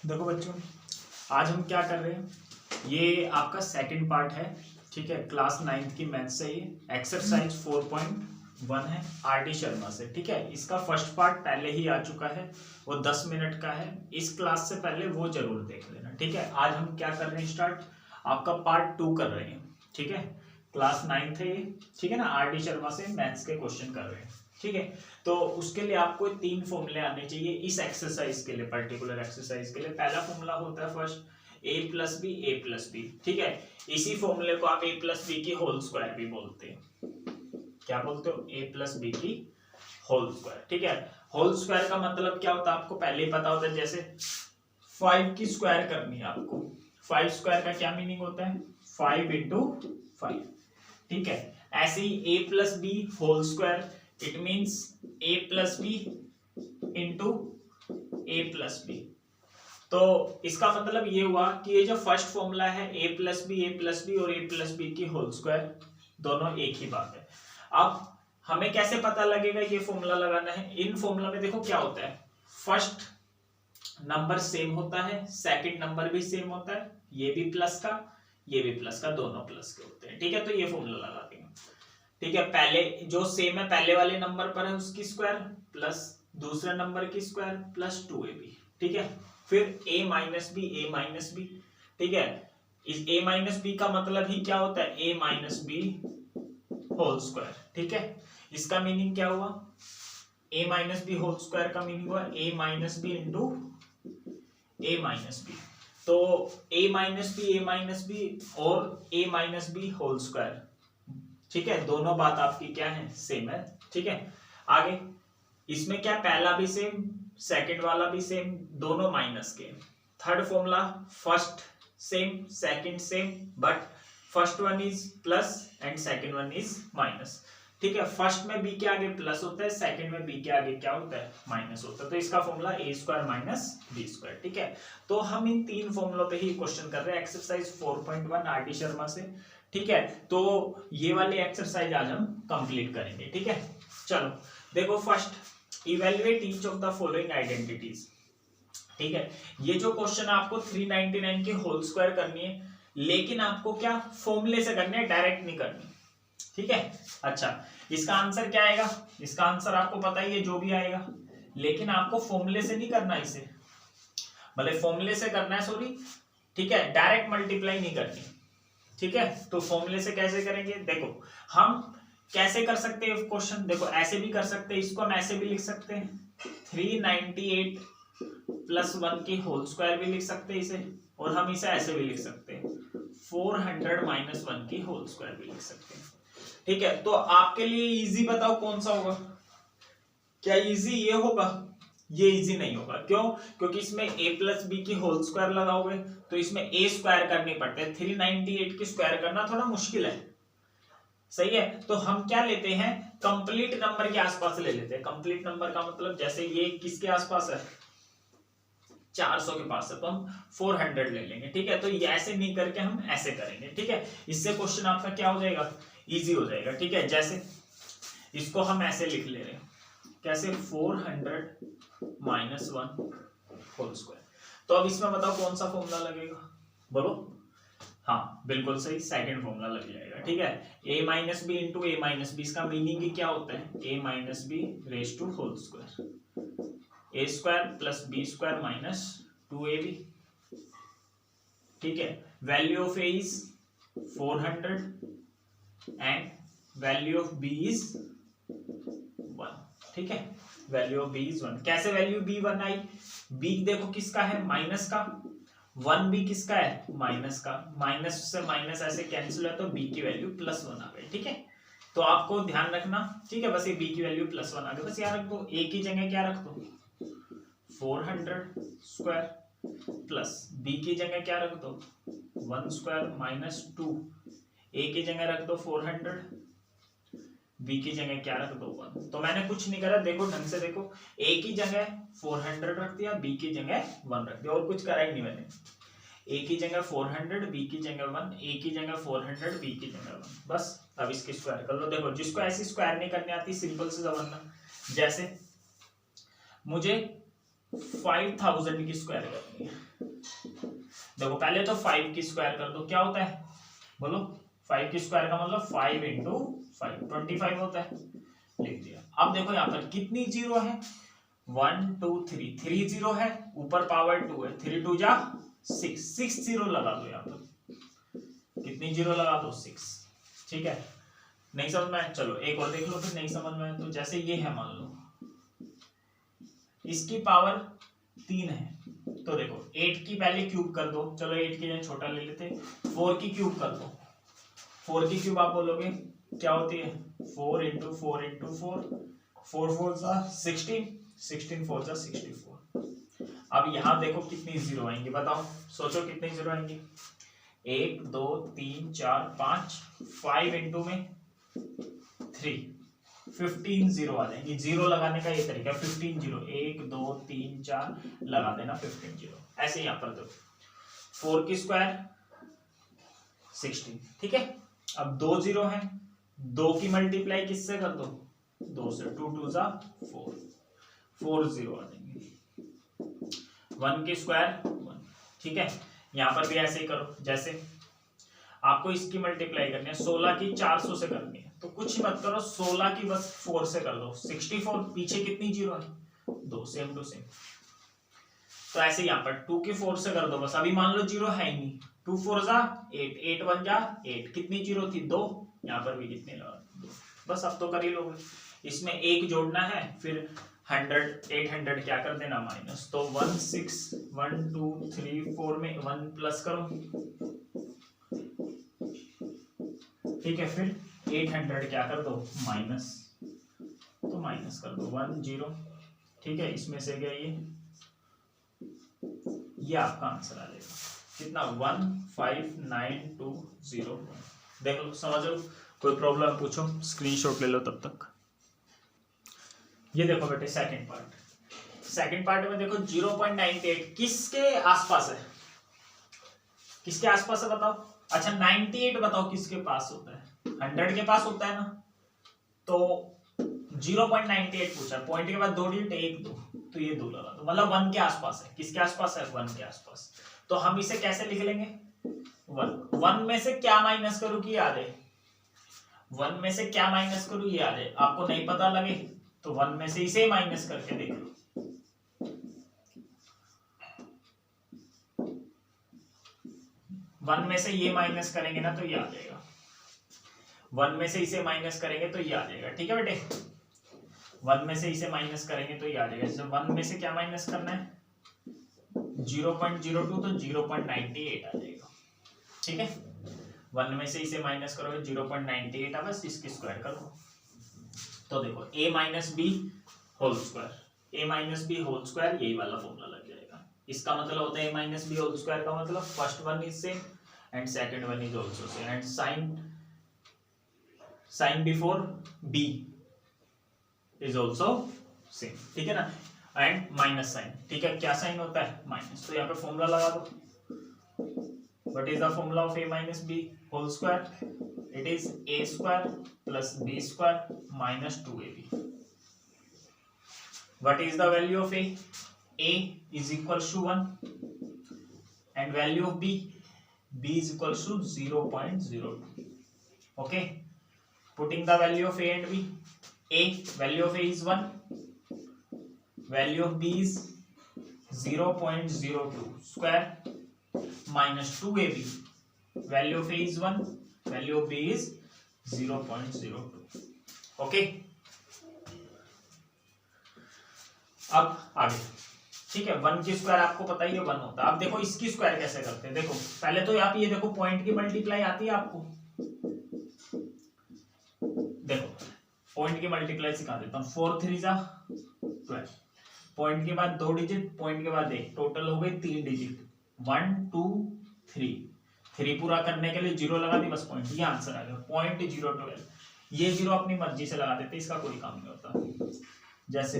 देखो बच्चों, आज हम क्या कर रहे हैं, ये आपका सेकंड पार्ट है। ठीक है, क्लास 9th की मैथ से ये एक्सरसाइज 4.1 है आरडी शर्मा से। ठीक है, इसका फर्स्ट पार्ट पहले ही आ चुका है, वो 10 मिनट का है। इस क्लास से पहले वो जरूर देख लेना। ठीक है, आज हम क्या कर रहे हैं, स्टार्ट आपका पार्ट 2 कर रहे हैं। ठीक है, क्लास 9th है ये। ठीक है ना, आरडी शर्मा से मैथ्स के क्वेश्चन कर रहे हैं। ठीक है, तो उसके लिए आपको 3 फॉर्मूले आने चाहिए इस एक्सरसाइज के लिए, पर्टिकुलर एक्सरसाइज के लिए। पहला फॉर्मूला होता है फर्स्ट ए प्लस बी। ठीक है, इसी फॉर्मूले को आप ए प्लस बी की होल स्क्वायर भी बोलते हैं। क्या बोलते हो? ए प्लस बी की होल स्क्वायर। ठीक है, होल स्क्वायर का मतलब क्या होता है आपको पहले ही पता होता है। जैसे 5 की स्क्वायर करनी है आपको, 5 स्क्वायर का क्या मीनिंग होता है? 5 इंटू 5। ठीक है, ऐसे ही A plus B whole square, it means a plus B into A plus B. तो इसका मतलब ये हुआ कि ये जो फर्स्ट फॉर्मूला है ए प्लस बी और ए प्लस बी की होल स्क्वायर, दोनों एक ही बात है। अब हमें कैसे पता लगेगा ये फॉर्मूला लगाना है? इन फॉर्मूला में देखो क्या होता है, फर्स्ट नंबर सेम होता है, सेकंड नंबर भी सेम होता है, ये भी प्लस का ये भी प्लस का, दोनों प्लस के होते हैं। ठीक है, तो ये फॉर्मूला लगा देंगे। ठीक है, पहले जो सेम है पहले वाले नंबर पर है उसकी स्क्वायर प्लस दूसरे नंबर की स्क्वायर प्लस 2ab। ठीक है, फिर a माइनस बी। ठीक है, इस a माइनस बी का मतलब ही क्या होता है? a minus B whole square. ठीक है, इसका मीनिंग क्या हुआ? a minus B whole square का मीनिंग हुआ a minus B into a minus B. तो a माइनस बी और a minus B whole square. ठीक है, दोनों बात आपकी क्या है? सेम है। ठीक है, आगे इसमें क्या, पहला भी सेम सेकंड वाला भी सेम, दोनों माइनस के। Third formula first sem second same, but first one is plus and second one is minus. ठीक है, फर्स्ट में बी के आगे प्लस होता है, सेकंड में बी के आगे क्या होता है? माइनस होता है। तो इसका फॉर्मूला ए स्क्वायर माइनस बी स्क्वायर। ठीक है, तो हम इन 3 फॉर्मूलों पे ही क्वेश्चन कर रहे हैं एक्सरसाइज 4.1 आरडी शर्मा से। ठीक है, तो ये वाली एक्सरसाइज आज हम कंप्लीट करेंगे। ठीक है, चलो देखो, first evaluate each of the following identities. ठीक है, ये जो क्वेश्चन आपको 399 की होल स्क्वायर करनी है, लेकिन आपको क्या फॉर्मूले से करनी है, डायरेक्ट नहीं करनी। ठीक है, अच्छा इसका आंसर क्या आएगा? इसका आंसर आपको पता ही है जो भी आएगा, लेकिन आपको फॉर्मूले से नहीं करना इसे, भले फॉर्मूले से करना है, सॉरी। ठीक है, डायरेक्ट मल्टीप्लाई नहीं करनी। ठीक है, तो फॉर्मूले से कैसे करेंगे? देखो हम कैसे कर सकते हैं क्वेश्चन, देखो ऐसे भी कर सकते हैं, इसको हम ऐसे भी लिख सकते हैं, 398 प्लस 1 की होल स्क्वायर भी लिख सकते हैं इसे, और हम इसे ऐसे भी लिख सकते हैं 400 माइनस 1 की होल स्क्वायर भी लिख सकते हैं। ठीक है, तो आपके लिए इजी बताओ कौन सा होगा? क्या इजी ये होगा? ये इजी नहीं होगा। क्यों? क्योंकि इसमें a प्लस बी की होल स्क्वायर लगाओगे तो इसमें a स्क्वायर करनी पड़ती है, 398 की स्क्वायर करना थोड़ा मुश्किल है। सही है, तो हम क्या लेते हैं, कंप्लीट नंबर के आसपास ले लेते हैं। कंप्लीट नंबर का मतलब जैसे ये किसके आसपास है? 400 के पास है, तो हम 400 ले लेंगे। ठीक है, तो ये ऐसे नहीं करके हम ऐसे करेंगे। ठीक है, इससे क्वेश्चन आपका क्या हो जाएगा? इजी हो जाएगा। ठीक है, जैसे इसको हम ऐसे लिख ले रहे हैं, कैसे? 400 माइनस 1 होल स्क्वायर। तो अब इसमें बताओ कौन सा फॉर्मूला लगेगा, बोलो। हाँ बिल्कुल सही, सेकंड फॉर्मूला लग जाएगा। ठीक है, a minus B into A minus B, इसका मीनिंग ही क्या होता है? a minus B raise to whole square, A square plus B square minus 2ab। ठीक है, value of a is 400 and value of b is 1। ठीक है, value of b is 1। कैसे वैल्यू b 1 आई? b देखो किसका है? माइनस का। 1 भी किसका है? माइनस का। माइनस से माइनस ऐसे कैंसिल है, तो b की वैल्यू प्लस 1 आ गई। ठीक है, तो आपको ध्यान रखना। ठीक है, बस ये b की वैल्यू प्लस 1 आ गई, बस याद रख दो। a की जगह क्या रख दो? 400 स्क्वायर प्लस b की जगह क्या रख दो? 1 स्क्वायर माइनस 2। a की जगह रख दो 400, b की जगह क्या रख दो? 1। तो मैंने कुछ नहीं करा, देखो ढंग से देखो, a की जगह 400 रख दिया, b की जगह 1 रख दिया, और कुछ करा ही नहीं मैंने। a की जगह 400, b की जगह 1, a की जगह 400, b की जगह 1, बस। अब इसकी स्क्वायर कर लो। देखो जिसको ऐसी स्क्वायर नहीं करनी आती, सिंपल से समझना। जैसे मुझे 5000 की स्क्वायर करनी है, देखो पहले तो 5 की स्क्वायर कर दो, क्या होता है बोलो, 5 की स्क्वायर का मतलब 5 इंटू 5 25 होता है, लिख दिया। अब देखो यहाँ पर कितनी जीरो है, 1 2 3 3 जीरो है, ऊपर पावर 2 है, 3 2 जा 6 जीरो लगा दो यहाँ पर, कितनी जीरो लगा दो 6, ठीक है। नहीं समझ में आया, चलो एक और देख लो फिर नहीं समझ में आया तो। जैसे ये है मान लो, इसकी पावर 3 है, तो देखो 8 की पहले क्यूब कर दो, चलो 8 की जगह छोटा ले लेते, 4 की क्यूब कर दो, 4 की क्यूब आप बोलोगे क्या होती है, 4 इंटू 4 इंटू 4, 4 4 जा 16, 16 4 जा 64। अब यहाँ देखो कितनी जीरो आएंगी, बताओ सोचो कितनी जीरो आएंगी, 1 2 3 4 5, 5 इंटू में 3, 15 जीरो आ जाएंगी। जीरो लगाने का ये तरीका, 15 जीरो, 1 2 3 4 लगा देना 15 जीरो। ऐसे यहाँ पर देखो 4 की स्क्वायर 16, ठीक है। अब 2 जीरो है, 2 की मल्टीप्लाई किससे कर दो, 2 से, 2 2 जा 4, 4 जीरो आ जाएंगे। 1 की स्क्वायर 1, ठीक है। यहाँ पर भी ऐसे ही करो, जैसे आपको इसकी मल्टीप्लाई करनी है, 16 की 400 से करनी है, तो कुछ मत करो, 16 की बस 4 से कर दो, 64, पीछे कितनी जीरो है, 2, सेम टू सेम। तो ऐसे यहाँ पर 2 की 4 से कर दो बस, अभी मान लो जीरो है ही नहीं, 2 4 जा 8, 8 1 जा 8, कितनी जीरो थी 2, यहाँ पर भी कितने लगा 2, बस अब तो कर ही लोगे। इसमें एक जोड़ना है, फिर 100 800 क्या कर देना माइनस, तो 1 6 1 2 3 4 में 1 प्लस करो, ठीक है। फिर 800 क्या कर दो माइनस, तो माइनस कर दो 1 0, ठीक है। इसमें से क्या ये आपका आंसर आ जाएगा कितना, 15920। देख लो समझ लो, कोई प्रॉब्लम पूछो, स्क्रीनशॉट ले लो तब तक। ये देखो बेटे सेकंड पार्ट में देखो 0.98 किसके आसपास है, किसके आसपास है बताओ। अच्छा 98 बताओ किसके पास होता है, 100 के पास होता है ना, तो 0.98 पूछा, पॉइंट के बाद 2 डिजिट 1 2, तो ये 2 लगा दो, मतलब 1 के आसपास है, किसके आसपास है 1 के आसपास। तो हम इसे कैसे लिख लेंगे, 1 में से क्या माइनस करूं कि याद है, 1 में से क्या माइनस करूं ये याद है, आपको नहीं पता लगे तो 1 में से इसे माइनस करके देख लो, 1 में से ये माइनस करेंगे ना तो ये आ जाएगा, 1 में से इसे माइनस करेंगे तो ये आ जाएगा, ठीक है बेटे। 1 में से इसे माइनस करेंगे तो ये आ जाएगा, जैसे 1 में से क्या माइनस करना है 0.02, तो 0.98 आ जाएगा, ठीक है। 1 में से इसे माइनस करोगे 0.98 आ, बस इसकी स्क्वायर करो, तो देखो a minus B whole square, a minus B whole square, यही वाला फॉर्मूला लग जाएगा। इसका मतलब होता है a minus B whole square का मतलब first one is same and second one is also same, and sign before b is also same, ठीक है ना, एंड माइनस साइन, ठीक है। क्या साइन होता है माइनस, तो यहाँ पे फॉर्मूला लगा दो, what is the formula of a minus B whole square, it is a square plus b square minus 2ab. What is the value of a? A is equal to 1 and value of b is equal to 0.02. Okay, putting the value of a and b, value of a is 1, value of b is 0.02 square minus 2ab, value of a is 1, value of b is 0.02. Okay, अब आगे, ठीक है। 1 की square आपको पता ही है 1 होता है। अब देखो इसकी स्क्वायर कैसे करते हैं, देखो पहले तो आप ये देखो पॉइंट की मल्टीप्लाई आती है आपको, देखो पॉइंट की मल्टीप्लाई सिखा देता हूँ, 4 3 जा 12, पॉइंट के बाद 2 डिजिट, पॉइंट के बाद 1, टोटल हो गए 3 डिजिट, 1 2 3, 3 पूरा करने के लिए 0 लगा दी, बस पॉइंट, ये आंसर आ गया 0.012। ये 0 अपनी मर्जी से लगा देते, इसका कोई काम नहीं होता। जैसे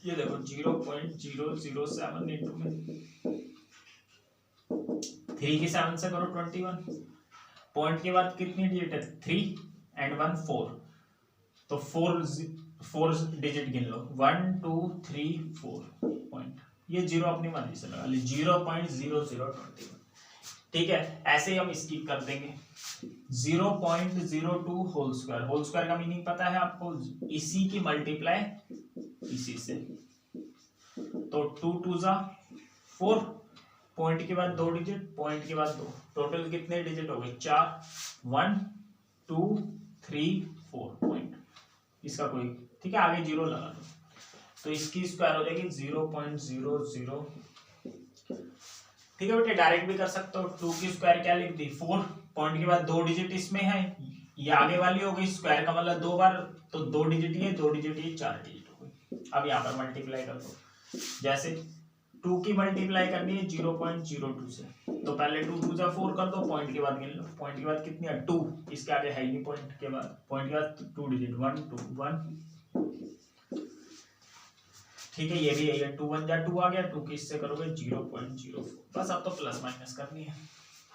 ये देखो 0.007 इंटू में 3 की 7 से करो 21, पॉइंट के बाद कितनी डिजिट है 3 एंड 1 4, तो 4 डिजिट गिन लो, 1 2 3 4 पॉइंट, ये 0 अपनी मर्जी से लगा ली, 0.0021, ठीक है, ऐसे ही हम इसकी कर देंगे 0.02 होल स्क्वायर। होल स्क्वायर का मीनिंग पता है आपको, इसी की मल्टीप्लाई इसी से, तो 2 2 जा 4, पॉइंट के बाद 2 डिजिट, पॉइंट के बाद 2, टोटल कितने डिजिट हो गए 4, 1 2 3 4 पॉइंट, इसका कोई, ठीक है, आगे 0 लगा दो, तो इसकी स्क्वायर हो जाएगी 0.00। ठीक है बेटे, डायरेक्ट भी कर सकते हो, 2 की स्क्वायर क्या लिख दी 4, पॉइंट के बाद 2 डिजिट इसमें है, ये आगे वाली हो गई, स्क्वायर का मतलब 2 बार, तो 2 डिजिट ये 2 डिजिट ये 4 डिजिट हो गई। अब यहाँ पर मल्टीप्लाई कर दो, जैसे 2 की मल्टीप्लाई करनी है 0.02 से, तो पहले 2 2 जा 4 कर दो, पॉइंट के बाद गिन लो, पॉइंट के बाद कितनी है 2, इसके आगे है ही नहीं पॉइंट के बाद 2 डिजिट 1 2 1, ठीक है, ये भी यही है, 2 1 जा 2 आ गया, 2 की इससे करोगे 0.04, बस अब तो प्लस माइनस करनी है।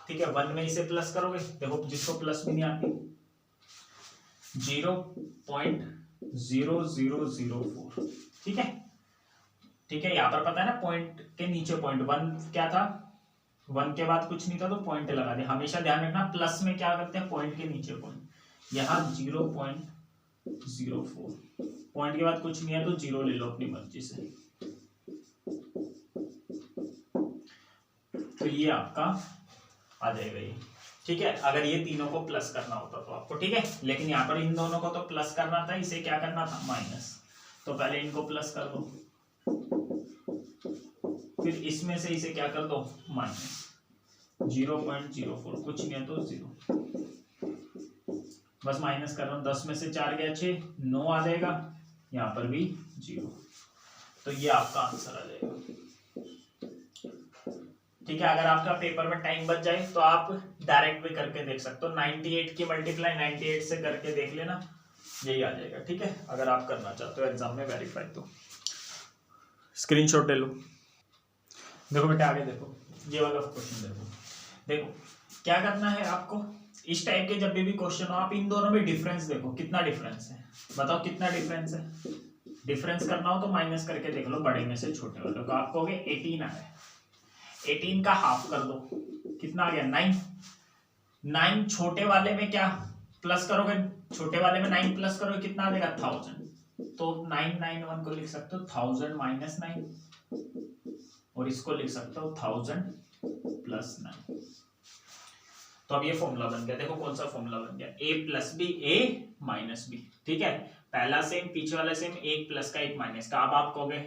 ठीक है, 1 में इसे प्लस करोगे, देखो जिसको प्लस भी नहीं आती 0.0004, ठीक है, ठीक है, यहाँ पर पता है ना पॉइंट के नीचे पॉइंट, 1 क्या था, 1 के बाद कुछ नहीं था तो पॉइंट लगा दे, हमेशा ध्यान रखना प्लस में क्या करते हैं पॉइंट के नीचे पॉइंट, यहाँ 0.04, पॉइंट के बाद कुछ नहीं है तो 0 ले लो अपनी मर्जी से, तो ये आपका आ जाएगा ये। ठीक है, अगर ये तीनों को प्लस करना होता तो आपको, ठीक है, लेकिन यहाँ पर इन दोनों को तो प्लस करना था, इसे क्या करना था माइनस, तो पहले इनको प्लस कर दो, फिर इसमें से इसे क्या कर दो माइनस 0.04, कुछ नहीं है तो 0, बस माइनस कर रहा हूं, 10 में से 4 गया 6, 9 आ जाएगा, यहाँ पर भी 0, तो ये आपका आंसर आ जाएगा। ठीक है, अगर आपका पेपर में टाइम बच जाए तो आप डायरेक्ट भी करके देख सकते हो, 98 की मल्टीप्लाई 98 से करके देख लेना, यही आ जाएगा। ठीक है, अगर आप करना चाहते हो एग्जाम में वेरीफाई तो स्क्रीनशॉट ले लो। देखो बेटा आगे देखो, ये वाला क्वेश्चन देखो क्या करना है आपको, इस टाइप के जब भी क्वेश्चन हो आप इन दोनों में डिफरेंस देखो, कितना डिफरेंस है, बताओ कितना डिफरेंस है, डिफरेंस करना हो तो माइनस करके देख लो, बड़े में से छोटे वाले को, आपको 18 आ है, 18 का हाफ कर दो, कितना आ गया 9, 9 छोटे वाले में क्या प्लस करोगे, छोटे वाले में 9 प्लस करोगे कितना आ जाएगा 1000, तो 991 को लिख सकते हो 1000 माइनस 9, और इसको लिख सकते हो 1000 प्लस 9, तो अब ये फॉर्मूला बन गया, देखो कौन सा फॉर्मूला बन गया, a plus B a minus B. ठीक है, पहला सेम पीछे वाला सेम, एक प्लस का एक माइनस का, अब आप कहोगे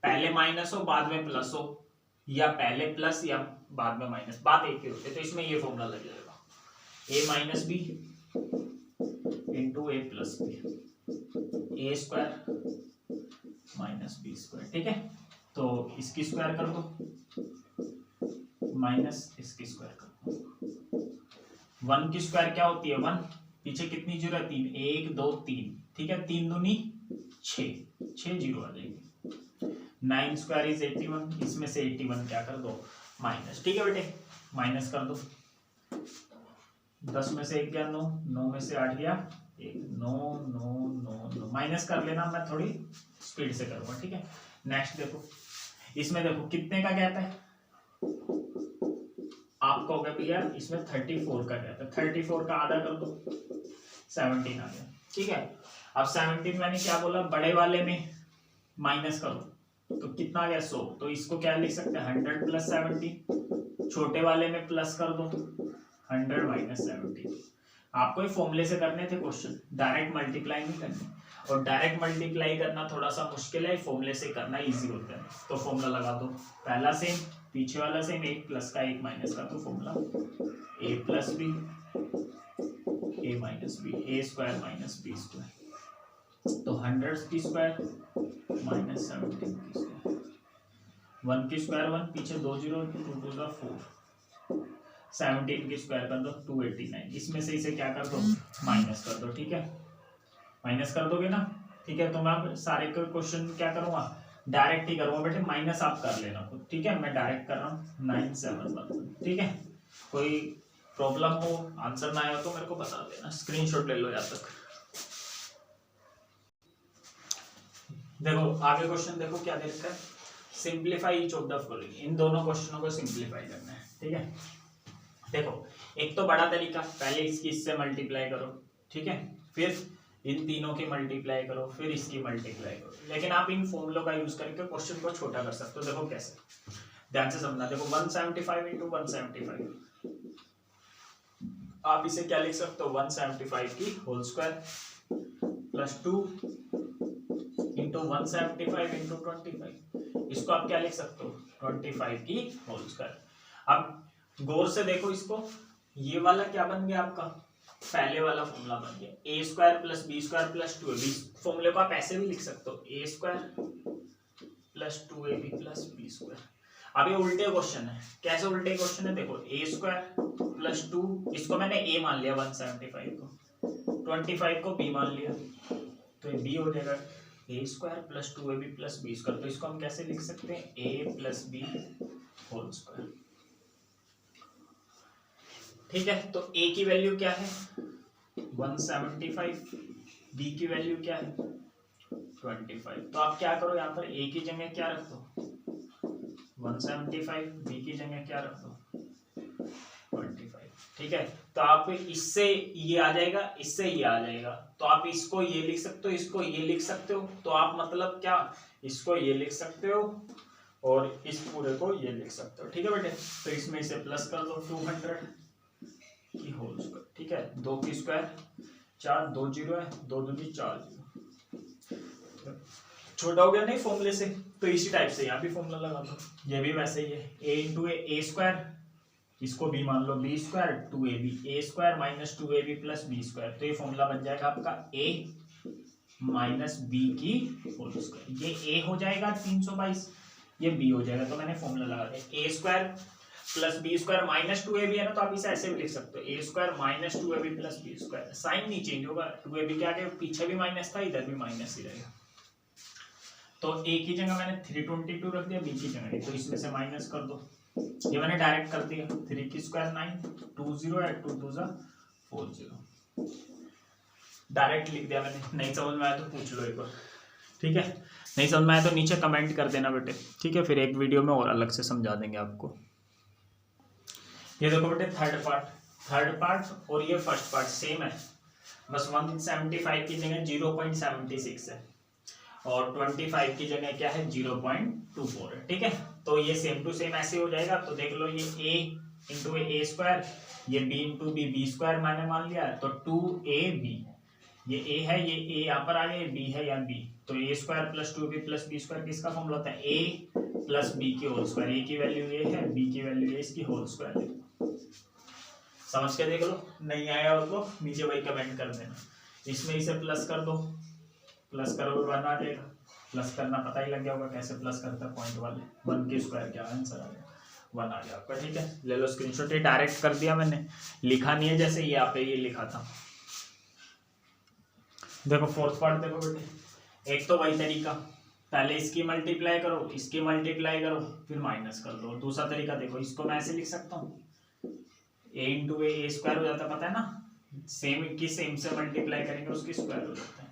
पहले माइनस हो बाद में प्लस हो, या पहले प्लस या बाद में माइनस, बात एक ही होती है, तो इसमें ये फॉर्मूला लग जाएगा a minus B into A plus B, A square minus B square. ठीक है, तो इसकी स्क्वायर कर दो माइनस इसकी स्क्वायर कर दो, 1 की स्क्वायर क्या होती है 1, पीछे कितनी जीरो है 3, 1 2 3, ठीक है, 3 दूनी 6, 6 जीरो आ जाएगी, 9 स्क्वायर इज 81, इसमें से 81 क्या कर दो माइनस। ठीक है बेटे, माइनस कर दो, 10 में से 1 गया 9, 9 में से 8 गया 1, 9 9 9 9, माइनस कर लेना, मैं थोड़ी स्पीड से करूंगा। ठीक है, नेक्स्ट देखो, इसमें देखो कितने का गैप है, आपको हो गया भैया इसमें 34 का गैप है, 34 का आधा कर दो 17 आ गया। ठीक है, अब 17 मैंने क्या बोला, बड़े वाले में माइनस करो तो कितना आ गया 100, तो इसको क्या लिख सकते हैं 100 प्लस 70, छोटे वाले में प्लस कर दो 100 माइनस 70। आपको ये फॉर्मूले से करने थे क्वेश्चन, डायरेक्ट मल्टीप्लाई नहीं करनी, और डायरेक्ट मल्टीप्लाई करना थोड़ा सा मुश्किल है, फॉर्मूले से करना इजी होता है, तो फॉर्मूला लगा दो, पहला सेम पीछे वाला सेम, एक प्लस का एक माइनस का, तो formula a plus B a minus B, A square minus B square, तो 100 की स्क्वायर माइनस 17 की स्क्वायर, 1 की स्क्वायर 1, पीछे 2 जीरो, 2 2 का 4, 17 की स्क्वायर कर दो 289, इसमें से इसे क्या कर दो माइनस कर दो। ठीक है, माइनस कर दोगे ना, ठीक है, तो मैं अब सारे क्वेश्चन क्या करूंगा डायरेक्ट ही करूंगा बेटे, माइनस आप कर लेना खुद। ठीक है, मैं डायरेक्ट कर रहा हूँ 9711। ठीक है, कोई प्रॉब्लम हो आंसर ना आया तो मेरे को बता देना, स्क्रीनशॉट ले लो यहाँ तक। देखो आगे क्वेश्चन देखो क्या देखा है, simplify each of the following, इन दोनों क्वेश्चनों को सिंप्लीफाई करना है। ठीक है, देखो एक तो बड़ा तरीका, पहले इसकी इससे मल्टीप्लाई करो, ठीक है, फिर इन तीनों की मल्टीप्लाई करो, फिर इसकी मल्टीप्लाई करो। लेकिन आप इन फॉर्मूलों का यूज करके क्वेश्चन को छोटा कर सकते हो। देखो कैसे, ध्यान से समझना। देखो 175 इंटू 175, आप इसे क्या लिख सकते हो, 175 की whole square plus 2 into 175 into 25, इसको आप क्या लिख सकते हो, 25 की होल स्क्वायर। अब गौर से देखो इसको, ये वाला क्या बन गया आपका, पहले वाला फॉर्मूला बन गया, A square plus B square plus 2ab। फॉर्मूले को आप ऐसे भी लिख सकते हो, A square plus 2ab plus B square. अब ये उल्टे क्वेश्चन है, कैसे उल्टे क्वेश्चन है, देखो ए स्क्वायर प्लस 2, इसको मैंने ए मान लिया 175 को, 25 को बी मान लिया, तो ये बी हो जाएगा A square plus 2ab plus B square. तो इसको हम कैसे लिख सकते हैं, A plus B whole square. ठीक है, तो a की वैल्यू क्या है 175, b की वैल्यू क्या है 25। तो आप क्या करो, यहाँ पर a की जगह क्या रख दो 175, b की जगह क्या रख दो 25। ठीक है, तो आप इससे ये आ जाएगा, इससे ये आ जाएगा, तो आप इसको ये लिख सकते हो, इसको ये लिख सकते हो। तो आप मतलब क्या, इसको ये लिख सकते हो और इस पूरे को ये लिख सकते हो। ठीक है बेटे, तो इसमें इसे प्लस कर दो 200 की होल स्क्वायर। ठीक है, 2 की स्क्वायर 4, 2 जीरो है, 2 दूनी 4 जीरो, छोटा हो गया नहीं फॉर्मूले से। तो इसी टाइप से यहाँ भी फॉर्मूला लगा दो, ये भी वैसे ही है, a इंटू ए स्क्वायर, इसको b मान लो b square 2ab, a square minus 2ab plus b square. तो ये फॉर्मूला बन जाएगा आपका a माइनस b की होल स्क्वायर। ये a हो जाएगा 322, ये b हो जाएगा, तो मैंने फॉर्मूला लगा दिया, a square plus B square minus 2ab है ना, तो आप इसे ऐसे भी लिख सकते हो, A square minus 2ab plus B square. Sign नहीं चेंज होगा, 2ab के आगे पीछे भी माइनस था, इधर भी माइनस ही रहेगा। तो a की जगह मैंने 322 रख दिया, b की जगह, तो इसमें से माइनस कर दो, ये मैंने डायरेक्ट कर दिया, 3 की स्क्वायर 9, 20 है, 2 2 40, डायरेक्ट लिख दिया मैंने। नहीं समझ में आया तो पूछ लो एक बार, ठीक है, नहीं समझ में आया तो नीचे कमेंट कर देना बेटे, ठीक है, फिर एक वीडियो में और अलग से समझा देंगे आपको। ये देखो बेटे थर्ड पार्ट और ये फर्स्ट पार्ट सेम है, बस 175 की जगह 0.76 है और 25 की जगह क्या है 0.24 है। ठीक है, तो ये सेम टू सेम ऐसे हो जाएगा। तो देख लो, ये a इंटू ए स्क्वायर, ये b इंटू बी स्क्वायर मैंने मान लिया, तो 2ab, ये a है, ये a यहाँ पर आ गया, ये b है या b, तो a square plus 2b plus B square किसका फॉर्मूला होता है, a प्लस b की होल स्क्वायर। a की वैल्यू ये है, b की वैल्यू ये, इसकी होल स्क्वायर है। समझ के देख लो, नहीं आया और तो नीचे वही कमेंट कर देना। इसमें इसे प्लस कर दो, प्लस करो 1 आ जाएगा, प्लस करना पता ही लग गया होगा कैसे प्लस करता है पॉइंट वाले, 1 की स्क्वायर क्या आंसर आ गया 1 आ गया आपका। ठीक है, ले लो स्क्रीनशॉट, ये डायरेक्ट कर दिया मैंने, लिखा नहीं है जैसे यहाँ पे ये लिखा था। देखो फोर्थ पार्ट देखो बेटे, एक तो वही तरीका, पहले इसकी मल्टीप्लाई करो, इसकी मल्टीप्लाई करो, फिर माइनस कर दो। दूसरा तरीका देखो, इसको मैं ऐसे लिख सकता हूँ, a इंटू ए स्क्वायर हो जाता है, पता है ना, सेम की सेम से मल्टीप्लाई करेंगे उसकी स्क्वायर हो जाता है।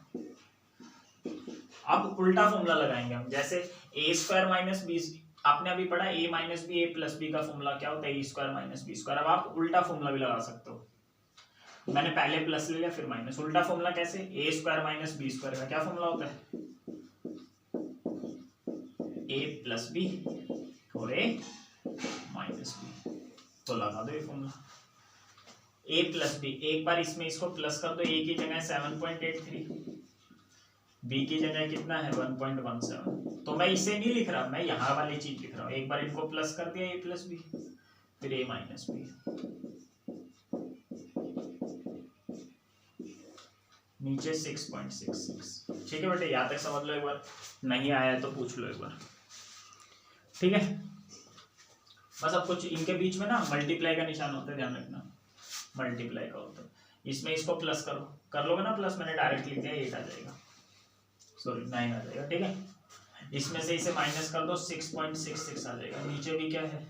अब उल्टा फॉर्मूला लगाएंगे हम, जैसे ए स्क्वायर माइनस बी, आपने अभी पढ़ा ए माइनस बी, ए प्लस बी का फॉर्मूला क्या होता है, ए स्क्वायर माइनस बी स्क्वायर। अब आप उल्टा फॉर्मूला भी लगा सकते हो, मैंने पहले प्लस ले लिया फिर माइनस। उल्टा फॉर्मूला कैसे, ए स्क्वायर माइनस बी स्क्वायर का क्या फॉर्मूला होता है, ए प्लस बी और ए माइनस बी। तो लगा दो ये फॉर्मूला, a प्लस बी, एक बार इसमें इसको प्लस कर दो, a की जगह 7.83, b की जगह कितना है 1.17। तो मैं इसे नहीं लिख रहा, मैं यहाँ वाली चीज लिख रहा हूँ। एक बार इनको प्लस कर दिया a प्लस बी, फिर a माइनस बी, नीचे 6.66। ठीक है बेटे, यहाँ तक समझ लो एक बार, नहीं आया तो पूछ लो एक बार। ठीक है, बस अब कुछ इनके बीच में ना मल्टीप्लाई का निशान होता है, ध्यान रखना, मल्टीप्लाई का होता है। इसमें इसको प्लस करो, कर लोगे ना प्लस, मैंने डायरेक्ट लिख दिया 8 आ जाएगा, सॉरी 9 आ जाएगा। ठीक है, इसमें से इसे माइनस कर दो, 6.66 आ जाएगा, नीचे भी क्या है,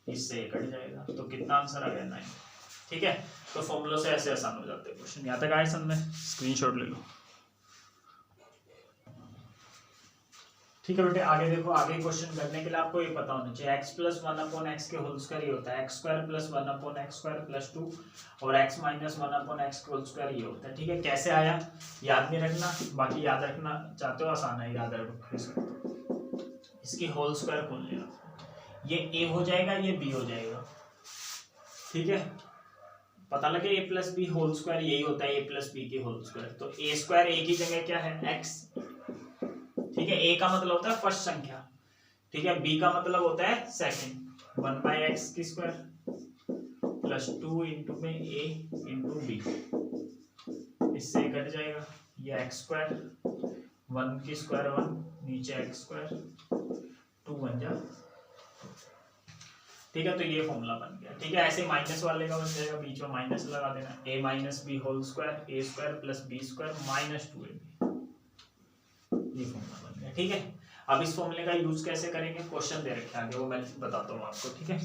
इससे 1 कट जाएगा, तो कितना आंसर आ गया 9। ठीक है, तो फॉर्मूलों से ऐसे आसान हो जाते हैं क्वेश्चन। यहाँ तक आए समझ में, स्क्रीनशॉट ले लो। ठीक है बेटे, आगे देखो, आगे क्वेश्चन करने के लिए आपको ये पता होना चाहिए x प्लस 1/x के होल स्क्वायर ये होता है x² प्लस 1/x² प्लस 2 और x माइनस 1/x के होल स्क्वायर ये होता है। ठीक है, कैसे आया याद नहीं रखना, बाकी याद रखना चाहते हो आसान है, याद रखो इसकी होल स्क्वायर खोल लेना, ये a हो जाएगा, ये b हो जाएगा। ठीक है, पता लगे a plus B whole square यही होता है a प्लस बी की होल स्क्वायर। तो a स्क्वायर a की जगह क्या है x। ठीक है, a का मतलब होता है फर्स्ट संख्या, ठीक है, b का मतलब होता है सेकंड। 1/x की स्क्वायर प्लस 2 इंटू में a इंटू b, इससे कट जाएगा ये x², 1 की स्क्वायर 1, नीचे x², 2 बन जा। ठीक है, तो ये फॉर्मूला बन गया। ठीक है, ऐसे माइनस वाले का बन जाएगा, बीच में माइनस लगा देना, a minus B whole square a² plus b² minus 2ab, ये फॉर्मूला बन गया। ठीक है, अब इस फॉर्मूले का यूज कैसे करेंगे, क्वेश्चन दे रखे आगे, वो मैं बताता हूँ आपको। ठीक है,